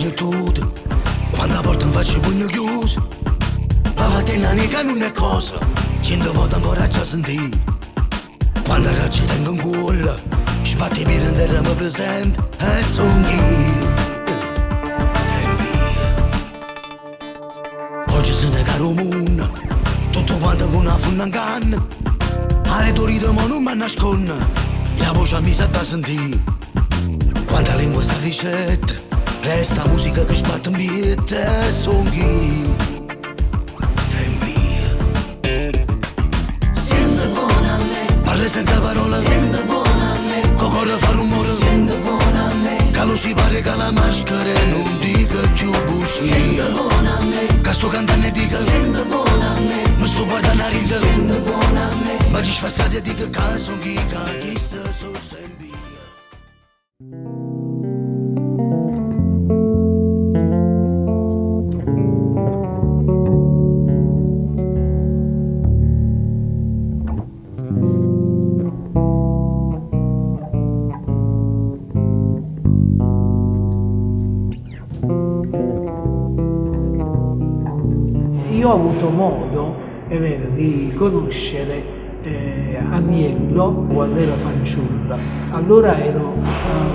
voglio tutto, quando a porta mi faccio il pugno chiuso. La mattina nega non è cosa, 100 volte ancora già sentì. Quando ci tengo in cuore, sbatti per intero mi presento e sono io. Oggi se ne caro mondo, tutto quanto con una funna in canna. Are dorito ma non mi nasconde, e la voce mi sa da sentire. Quanta lingua sta ricetta, resta musica che sbatte in pietta e sono io. Sento buona a me, parli senza parole, sento buona a me, cuore fa rumore, sento buona a me, che lo si pare che la maschera non dica più bugia. Sento buona a me, che sto cantando e dica, sento buona a me, non sto guardando a ridere, sento buona a me, ma ci fa strada e dica che sono chi sta so sempre. Io ho avuto modo di conoscere Aniello quando ero fanciulla. Allora ero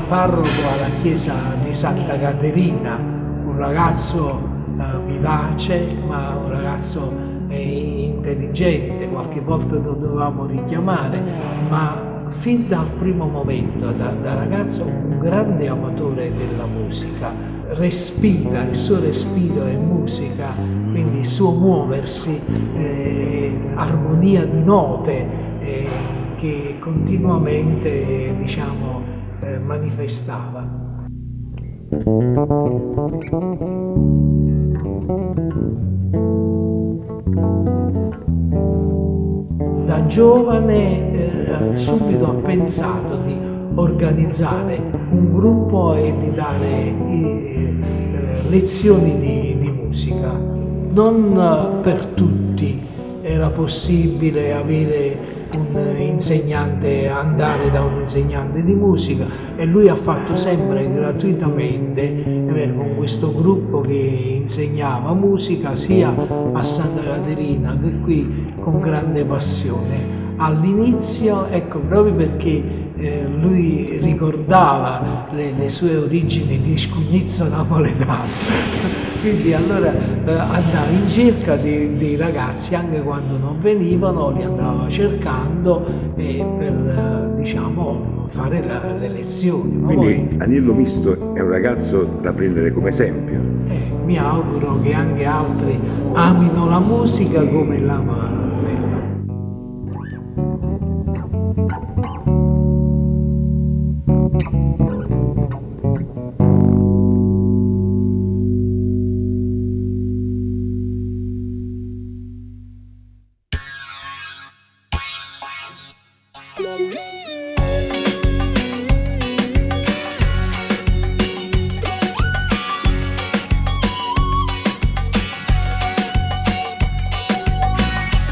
parroco alla chiesa di Santa Caterina, un ragazzo vivace, ma un ragazzo intelligente, qualche volta lo dovevamo richiamare, ma fin dal primo momento, da ragazzo, un grande amatore della musica. Respira, il suo respiro è musica, quindi il suo muoversi, armonia di note che continuamente manifestava. Da giovane subito ha pensato di organizzare un gruppo e di dare lezioni di musica. Non per tutti era possibile avere un insegnante, andare da un insegnante di musica, e lui ha fatto sempre gratuitamente con questo gruppo che insegnava musica sia a Santa Caterina che qui con grande passione. All'inizio, proprio perché lui ricordava le sue origini di scugnizzo napoletano, quindi allora andava in cerca dei ragazzi, anche quando non venivano, li andava cercando per fare le lezioni. Ma quindi poi, Aniello Misto è un ragazzo da prendere come esempio. Mi auguro che anche altri amino la musica come l'ama Aniello.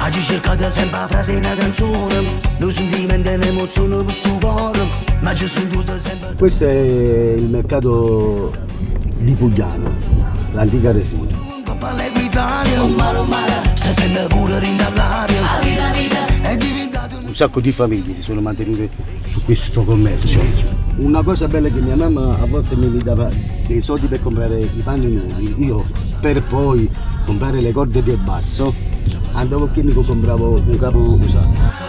Oggi cercate sempre la frase in una canzone, lo sentimento e l'emozione per sto cuore, ma ci sono tutte sempre. Questo è il mercato di Pugliano, l'antica resina. Un sacco di famiglie si sono mantenute su questo commercio. Una cosa bella è che mia mamma a volte mi dava dei soldi per comprare i panni nuovi, io per poi comprare le corde del basso andavo al chimico e compravo un capo usato.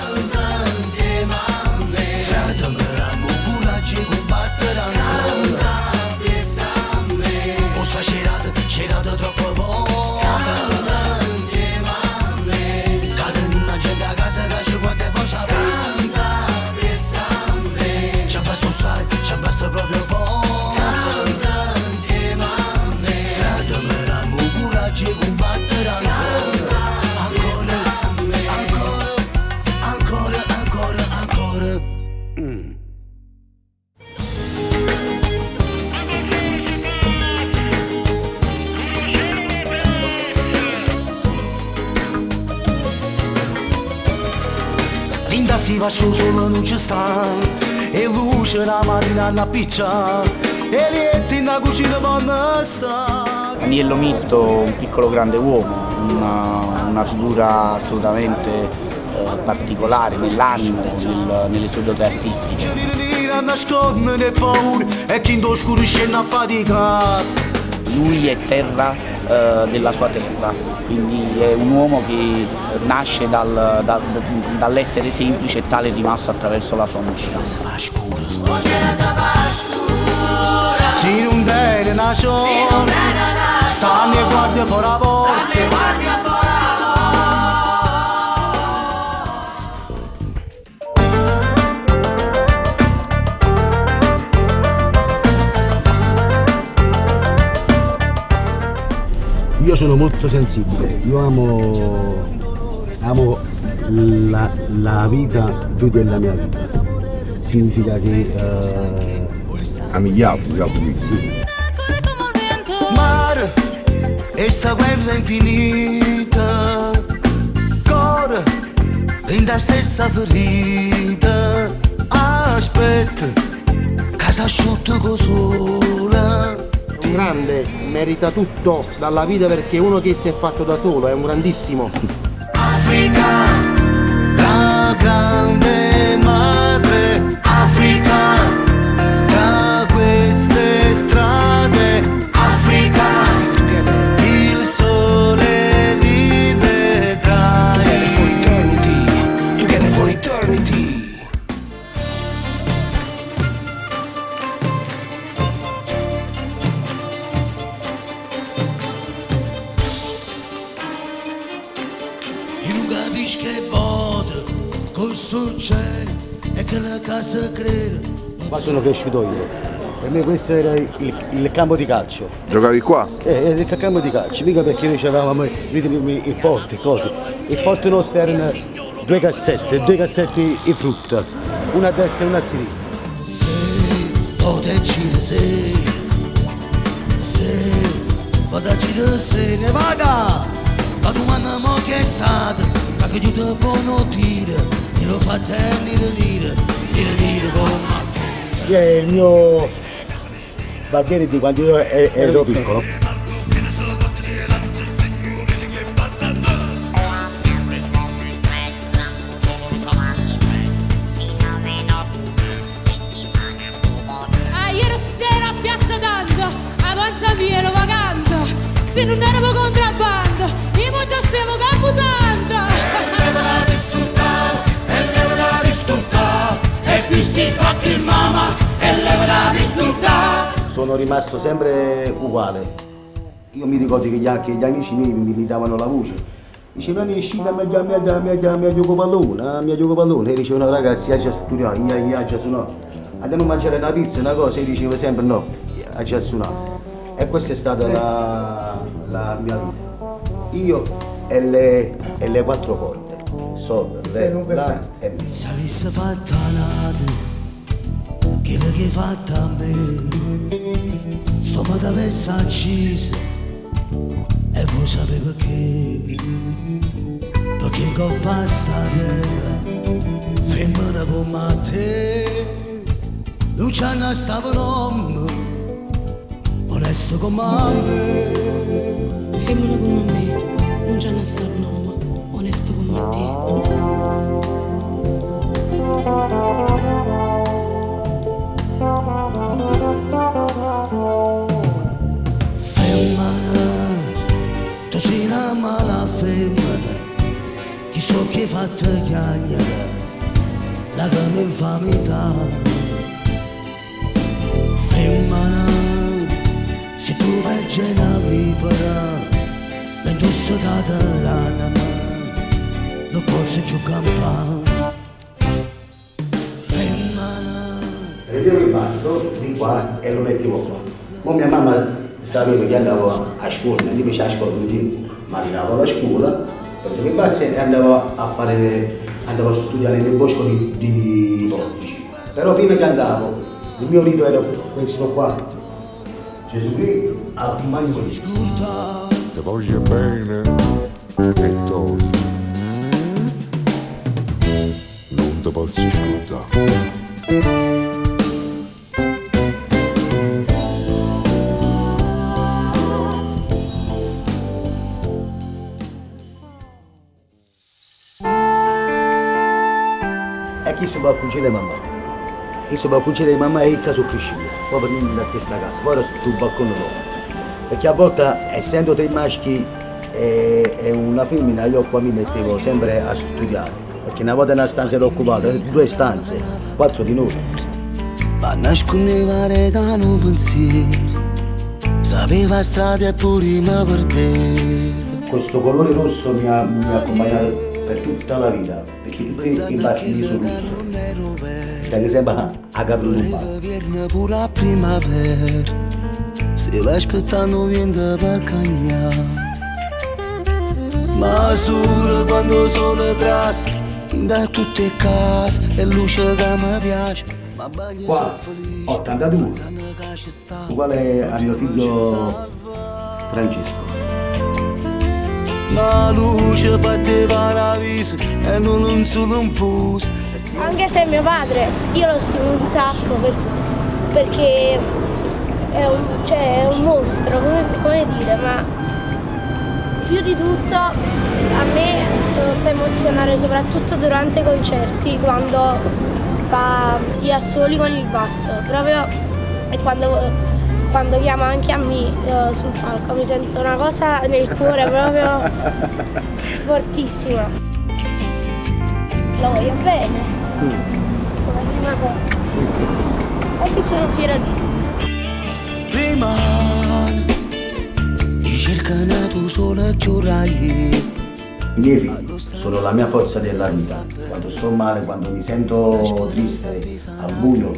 Si faccio solo non ci sta, e luce la mattina alla piccia, e lietti in da cucina vanno sta. Aniello Misto, un piccolo grande uomo, una figura assolutamente particolare nell'animo, nelle sue doti artistiche. Nascondere paure e chi oscuro scende a faticare. Lui è terra della sua terra, quindi è un uomo che nasce dall'essere semplice e tale è rimasto attraverso la sua musica. Se non dai una stanno e guardia fuori la porta. Io sono molto sensibile, io amo la vita più della mia vita. Significa che Ami gli altri, sì. Mare e sta guerra infinita, cuore in da stessa ferita, aspetta casa asciutta sola. Un grande, merita tutto dalla vita perché uno che si è fatto da solo è un grandissimo. Africa, la grande madre, Africa, tra queste strade, Africa, il sole rivedrai. Together for eternity. E non capisci che vado col successo e che la casa crede. Qua sono cresciuto io. Per me questo era il campo di calcio. Giocavi qua? Era il campo di calcio, mica perché noi avevamo il porto, cose. Il porto nostro erano due cassette di frutta, una a destra e una a sinistra. Se potessi se potessi se ne vada, la domanda mo che è stata, che io ti buono dire, e lo fa dire come. Che è il mio barbiere di quando io ero piccolo. Ieri sera a Piazza Dante, a Panza Via ero vagante, se non eravamo contrabbando, io già stiamo capusando. Sono rimasto sempre uguale. Io mi ricordo che gli amici miei mi davano la voce. Dicevano mi gioco pallone, e dicevano ragazzi, già studiato, già suonato. Andiamo a mangiare una pizza, una cosa, e dicevo sempre no, già suonato. E questa è stata la mia vita. Io e le quattro corde, sol, re, la e mi. Se avesse fatta nata, quello che hai fatto a me, sto ma t'avesse accesa, e voi sapete perché in coppa sta terra, femmina come te, non c'è una stava l'uomo, onesto come me. Femmina come me, non c'è una stato un uomo, onesto come te. Femmina, tu sei una mala femmina, chi so che hai fatto chiagnare, la che mi infamità. Femmina, se tu veggi una vipera, mentre sodata l'anima, non posso più campare. Femmina. Prendevo il basso di qua e lo mettevo qua. Poi mia mamma sapeva che andavo a scuola, mi piaceva a scuola, quindi mi arrivavo alla scuola, prendevo il basso e andavo a studiare nel bosco di Portici. Però prima che andavo, il mio rito era questo qua. Gesù Cristo al bagno di Te voglio bene e toi non te posso scordare. chi si va a cucire mamma? Chi si va a cucire mamma è il caso cresciuto, poi per venire da questa casa, poi sul balcone loro. Perché a volte, essendo tre maschi e una femmina, io qua mi mettevo sempre a studiare. Perché una volta una stanza era occupata, 2 stanze, 4 di noi. Ma nascondeva da un pensiero, sapeva strada e pure me per te. Questo colore rosso mi ha accompagnato per tutta la vita, perché tutti i bassi sono rossi. Perché sembra a capire un basso. Pure la primavera, stavo aspettando vento per cagnare. Ma solo quando sono tras, da tutte le case, e luce che mi piace. Qua, 82, uguale a mio figlio Francesco. La luce fatta la vita e non solo un fuso. Anche se mio padre, io lo stimo un sacco perché è un mostro, come dire, ma più di tutto a me fa emozionare soprattutto durante i concerti, quando fa gli assoli con il basso, proprio, e quando chiama anche a me sul palco, mi sento una cosa nel cuore proprio fortissima. Lo voglio bene, come prima cosa, anche sono fiera di te. Prima mi cercano solo chiurai. I miei figli sono la mia forza della vita. Quando sto male, quando mi sento triste, al buio,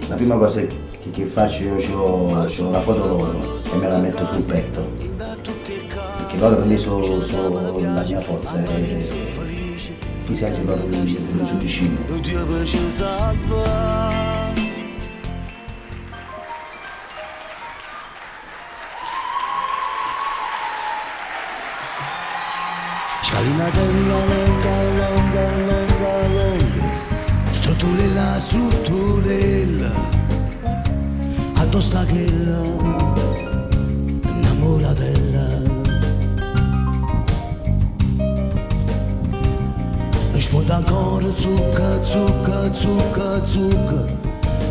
la prima cosa che faccio io ho la foto loro e me la metto sul petto. Perché loro per me sono la mia forza e mi sento proprio su vicino. Scalinatella longa, strutturella, addosso quella, innamoratella. Risponde ancora zucca,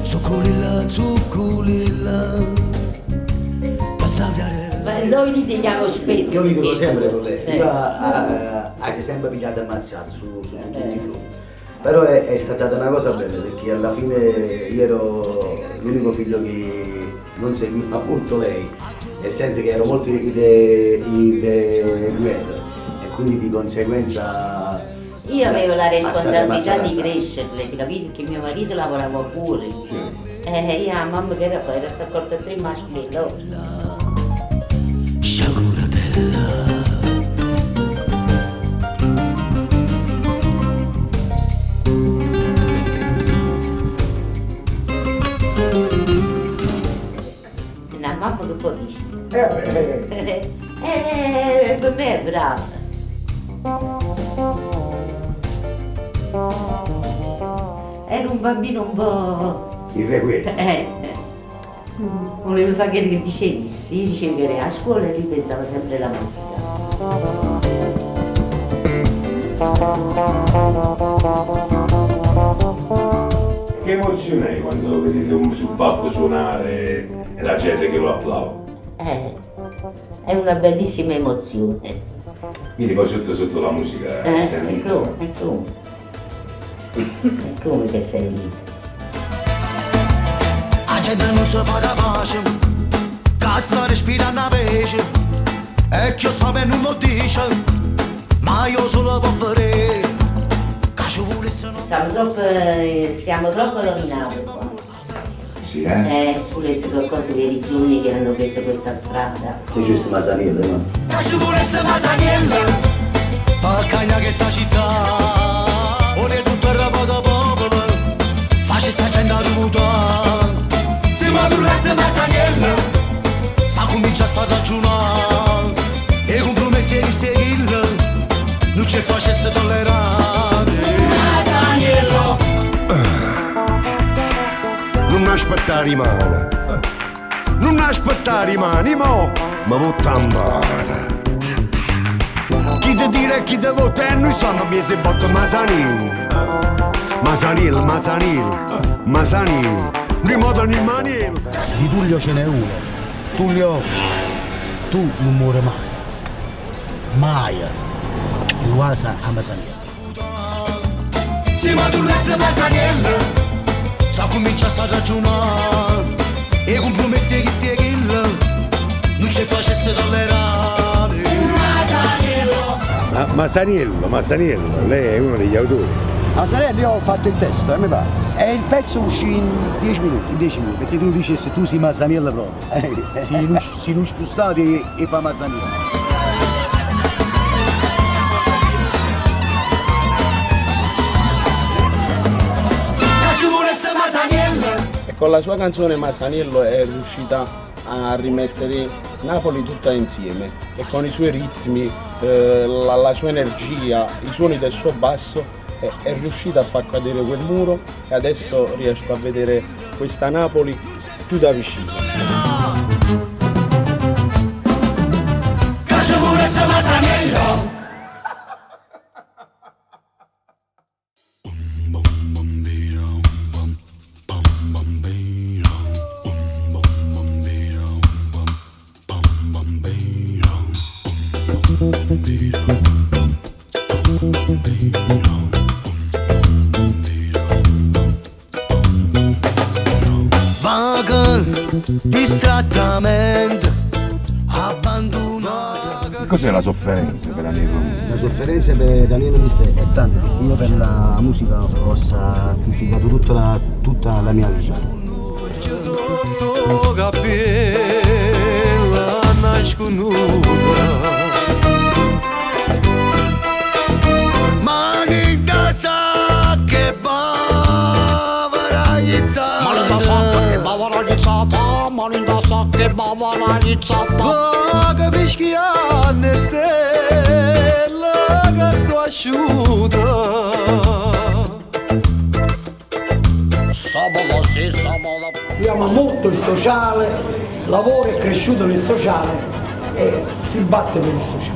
zuccolilla, Ma noi litighiamo spesso. Io litigo sempre con lei, io anche sempre pigliato ammazzato su tutti i fronti. Però è stata una cosa bella perché alla fine io ero l'unico figlio che non seguiva molto lei, nel senso che ero molto irrequieto e quindi di conseguenza. Io avevo la responsabilità di crescerle, di capire che mio marito lavorava pure. Sì. Io a mamma che era poi, era accorta 3 maschi e loro. Una mamma che può dire? Per me è brava. Era un bambino un po'. Irrequieto. Volevo fare quello che dicessi, io dicevo che era a scuola e lui pensava sempre alla musica. Che emozione hai quando vedete sul palco suonare e la gente che lo applaude? È una bellissima emozione. Quindi poi sotto la musica È come che sei lì. La gente non si fa capace, che sta respirando a pesce, e chi sa non lo dice, ma io solo può vedere, che ci volesse non. Siamo troppo dominati qua. Sì, Ci volesse qualcosa per i giovani che hanno preso questa strada. Tu ci sei Masaniello, no? Che ci volesse Masaniello, per cagna che sta città, ora è tutto il rapporto popolo, faccia sta gente a rivutare. Se madurasse Masaniello, sta comincia a ragionare, e con promesse di seguirlo, non ci facesse tollerare. Masaniello! Non aspettare rimane. Non aspettare rimane, mo ma vuoi tambare. Chi ti dire chi ti vota e noi sanno che si botta Masani. Masanil, prima di Maniel. Di Tullio ce n'è uno. Tullio, tu non muore mai. Mai. Il Wasa a Masaniel. Se ma tu lasse Masaniel, sa comincia a ragionare. E con promesse che seguilla, non ci facesse tollerare. Masaniello, lei è uno degli autori. Masaniello io ho fatto il testo, mi pare. E il pezzo uscì in 10 minuti, perché tu dicessi tu sei Masaniello proprio. Si non spostati e fa Masaniello. E con la sua canzone Masaniello è riuscita a rimettere Napoli tutta insieme e con i suoi ritmi, la sua energia, i suoni del suo basso è riuscita a far cadere quel muro e adesso riesco a vedere questa Napoli più da vicino. Vaga, distrattamente, abbandonata. Che cos'è la sofferenza per Daniele? La sofferenza per Daniele Miste è tanta, perché io per la musica ho sacrificato tutta la mia vita. Sotto capella nasconuta, mani da sacche bavaraglizzata, mani da sacche bavaraglizzata, che fischiane stella che so asciuta. Io amo molto il sociale, lavoro è cresciuto nel sociale e si batte per il sociale.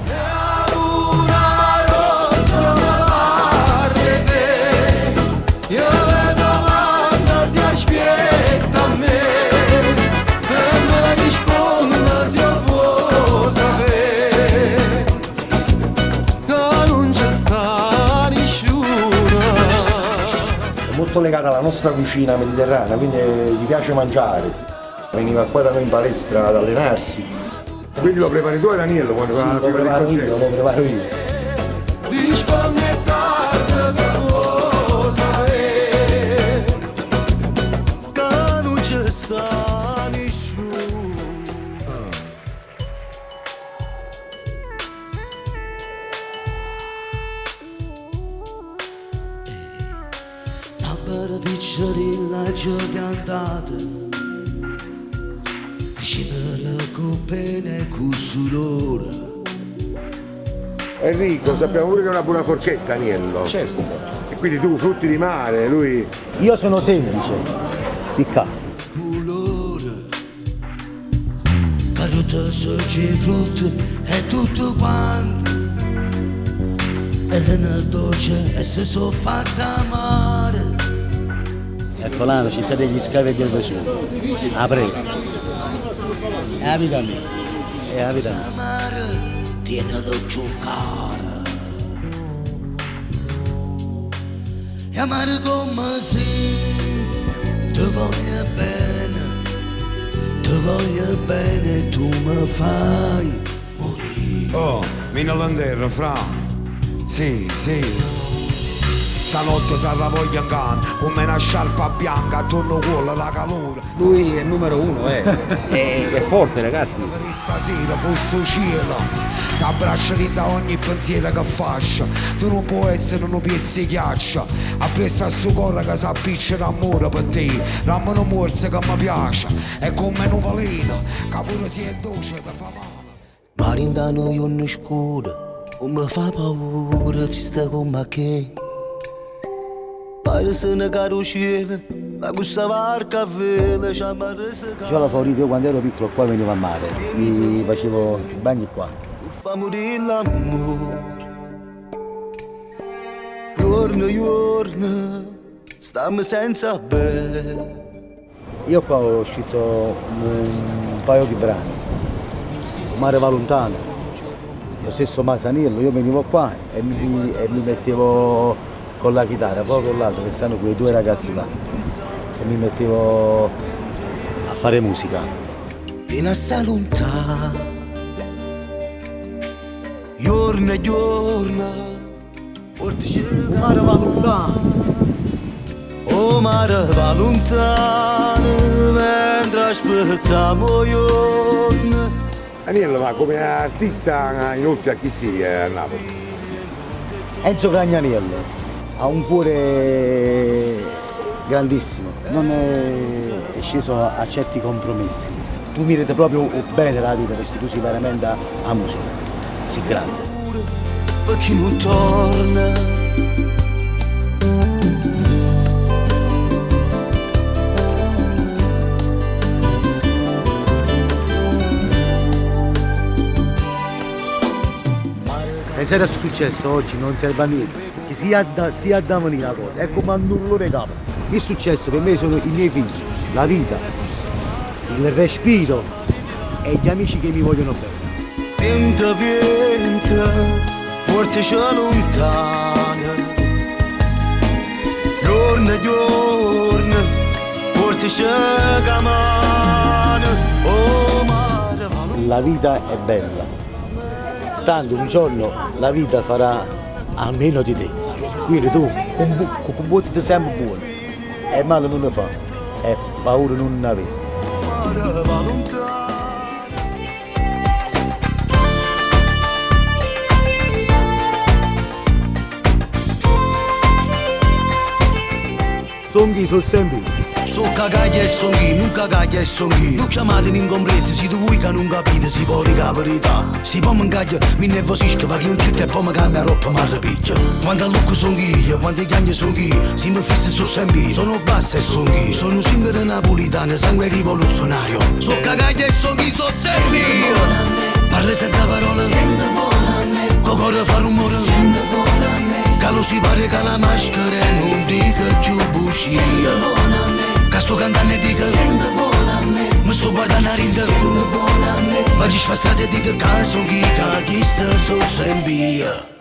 Molto legata alla nostra cucina mediterranea, quindi gli piace mangiare, veniva qua da noi in palestra ad allenarsi. Quindi lo prepari tu e Daniele quando sì, va lo preparo io. Paradicerilla piantata, vicino alla copene con sudore. Enrico, sappiamo pure che è una buona forchetta, Agnello. Certo. E quindi tu frutti di mare, lui... Io sono semplice, sticca. Carota, sorge, frutto e tutto quanto. E nella dolce e se so fatta amare. È Folano, città degli scavi e del Vesuvio. Ah, prego. È abita a me. È abita a me. Tiene l'occhio caro. E amare come se ti voglio bene, tu mi fai morire. Oh, vieni all'andero, fra. Sì. Stanotte sarà voglia in canna, come una sciarpa bianca attorno cuore da calore. Lui è il numero uno, è forte, ragazzi. Stasera fosse un cielo, t'abbraccia da ogni pensiero che faccia. Tu non puoi essere un pezzo di ghiaccio, appresso a suo cuore che si appiccia d'amore per te. Rammo non morse che mi piace, è come un valino, che pure si è dolce ti fa male. Marindano io non scuro, mi fa paura, triste come che. Pare se ne caro cielo, ma questa barca a vela ci ha resa Io la favorita, io quando ero piccolo qua venivo a mare, mi facevo i bagni qua. fa morire l'amore. Giorno, stammi senza bere. Io qua ho scritto un paio di brani. Mare va lontano, lo stesso Masaniello, io venivo qua e mi mettevo con la chitarra, poi con l'altro che stanno quei due ragazzi là, e mi mettevo a fare musica. Fino a sta lontana, giorno e giorno, mare va lontano. O mare va lontano, mentre aspettiamo giorno. Aniello, ma come artista inoltre a chi si è a Napoli? Enzo Cagnaniello ha un cuore grandissimo, non è sceso a certi compromessi. Tu meriti proprio bene della vita perché tu sei veramente a musica, sei grande. Per chi non torna. Pensare al successo oggi non serve a niente, che sia da venire la cosa, è come un urlo di capo. Il successo per me sono i miei figli, la vita, il respiro e gli amici che mi vogliono bene. Vento, vento, portaci lontano, giorno, giorno, portaci la mano, oh mare va lontano. La vita è bella. Tanto un giorno la vita farà almeno di te. Quindi tu comportati sempre buono. E male non ne fa. E paura non ne avere. Songhi sono sempre. So cagaglia e songhi, non cagaglia e songhi. Non chiamatemi incompresi, se tu vuoi che non capite, si può rica verità. Si può mancaglia, mi nervosisco, va che un chitto e poi mi cambia roba, mi arrepicchio. Quando a lucco songhi io, quando chiagno songhi, si mi fissa su sempre, sono bassa e songhi. Sono singer napolitano, sangue rivoluzionario. So cagaglia e songhi, so sempre. Parli senza parole, con cuore fa rumore. Calo si pare che la maschera non dica più bugia. Che sto cantando e dico mi sto guardando a ridere. Ma ci fa strada e dico che sono chi sta so sempre.